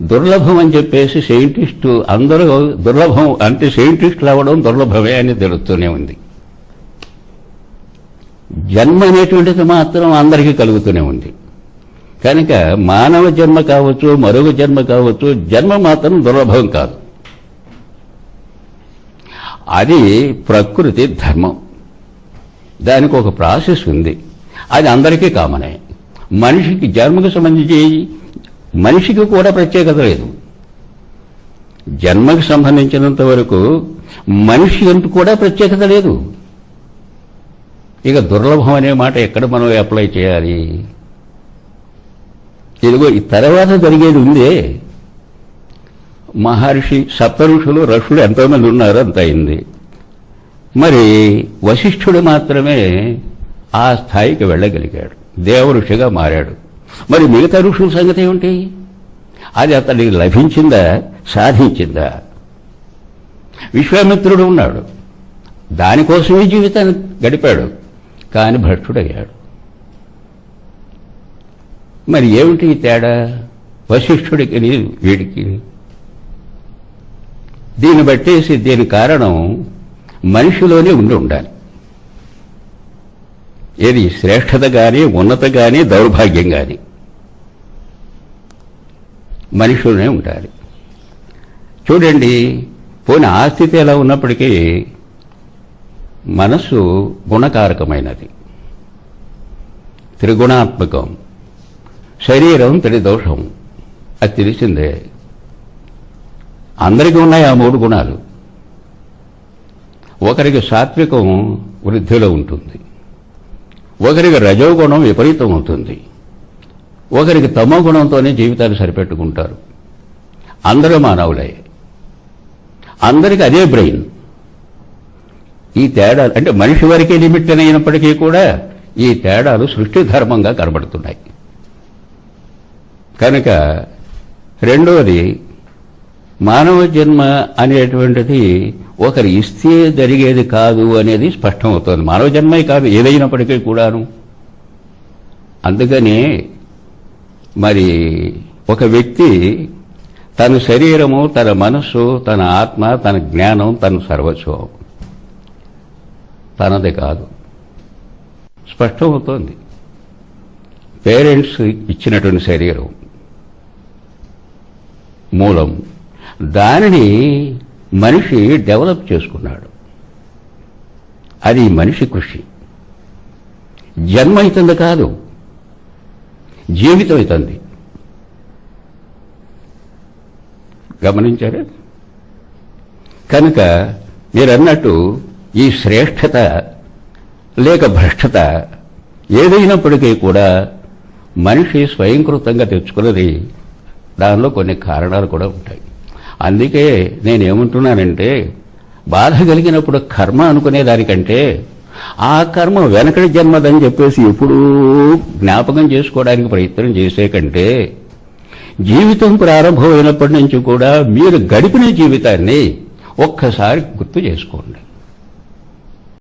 దుర్లభం అని చెప్పేసి సైంటిస్టు అందరూ దుర్లభం అంటే సైంటిస్టులు అవ్వడం దుర్లభమే అని తెలుస్తూనే ఉంది. జన్మ అనేటువంటిది మాత్రం అందరికీ కలుగుతూనే ఉంది. కనుక మానవ జన్మ కావచ్చు, మరొక జన్మ కావచ్చు, జన్మ మాత్రం దుర్లభం కాదు. అది ప్రకృతి ధర్మం. దానికి ఒక ప్రాసెస్ ఉంది. అది అందరికీ కామనే. మనిషికి జన్మకు సంబంధించి మనిషికి కూడా ప్రత్యేకత లేదు. జన్మకు సంబంధించినంత వరకు మనిషి అంటూ కూడా ప్రత్యేకత లేదు. ఇక దుర్లభం అనే మాట ఎక్కడ మనం అప్లై చేయాలి? ఇదిగో ఈ తర్వాత జరిగేది ఉందే. మహర్షి సప్త ఋషులు ఋషులు ఎంతోమంది ఉన్నారు, అంత అయింది. మరి వశిష్ఠుడు మాత్రమే ఆ స్థాయికి వెళ్ళగలిగాడు, దేవఋషిగా మారాడు. మరి మిగతా ఋషుల సంగతి ఏమిటి? అది అతడికి లభించిందా, సాధించిందా? విశ్వామిత్రుడు ఉన్నాడు, దానికోసమే జీవితాన్ని గడిపాడు, కాని భ్రష్టుడయ్యాడు. మరి ఏమిటి తేడా వశిష్ఠుడికి వీడికి? దీన్ని బట్టేసి దీని కారణం మనిషిలోనే ఉండాలి. ఏది శ్రేష్టత గాని, ఉన్నత గాని, దౌర్భాగ్యం గాని మనిషిలోనే ఉండాలి. చూడండి, పోనీ ఆ స్థితి ఎలా ఉన్నప్పటికీ మనస్సు గుణకారకమైనది, త్రిగుణాత్మకం. శరీరం త్రిదోషం, అది తెలిసిందే. అందరికీ ఉన్నాయి ఆ 3 గుణాలు. ఒకరికి సాత్వికం వృద్ధిలో ఉంటుంది, ఒకరికి రజోగుణం విపరీతం అవుతుంది, ఒకరికి తమో గుణంతోనే జీవితాన్ని సరిపెట్టుకుంటారు. అందరూ మానవులే, అందరికీ అదే బ్రెయిన్. ఈ తేడాలు అంటే మనిషి వరకే లిమిట్ అయినప్పటికీ కూడా ఈ తేడాలు సృష్టి ధర్మంగా కనబడుతున్నాయి. కనుక రెండవది, మానవ జన్మ అనేటువంటిది ఒకరు ఇస్తే జరిగేది కాదు అనేది స్పష్టమవుతోంది. మానవ జన్మే కాదు, ఏదైనప్పటికీ కూడాను. అందుకని మరి ఒక వ్యక్తి తన శరీరము, తన మనస్సు, తన ఆత్మ, తన జ్ఞానం, తన సర్వస్వం తనది కాదు, స్పష్టమవుతోంది. పేరెంట్స్ ఇచ్చినటువంటి శరీరం మూలం, దానిని మనిషి డెవలప్ చేసుకున్నాడు. అది మనిషి కృషి. జన్మ అవుతుంది కాదు, జీవితం అవుతుంది. గమనించారా? కనుక మీరన్నట్టు ఈ శ్రేష్టత లేక భ్రష్టత ఏదైనప్పటికీ కూడా మనిషి స్వయంకృతంగా తెచ్చుకున్నది. దానిలో కొన్ని కారణాలు కూడా ఉంటాయి. అందుకే నేనేమంటున్నానంటే, బాధ కలిగినప్పుడు కర్మ అనుకునే దానికంటే ఆ కర్మ వెనకటి జన్మదని చెప్పేసి ఎప్పుడూ జ్ఞాపకం చేసుకోవడానికి ప్రయత్నం చేసే కంటే, జీవితం ప్రారంభమైనప్పటి నుంచి కూడా మీరు గడిపిన జీవితాన్ని ఒక్కసారి గుర్తు చేసుకోండి.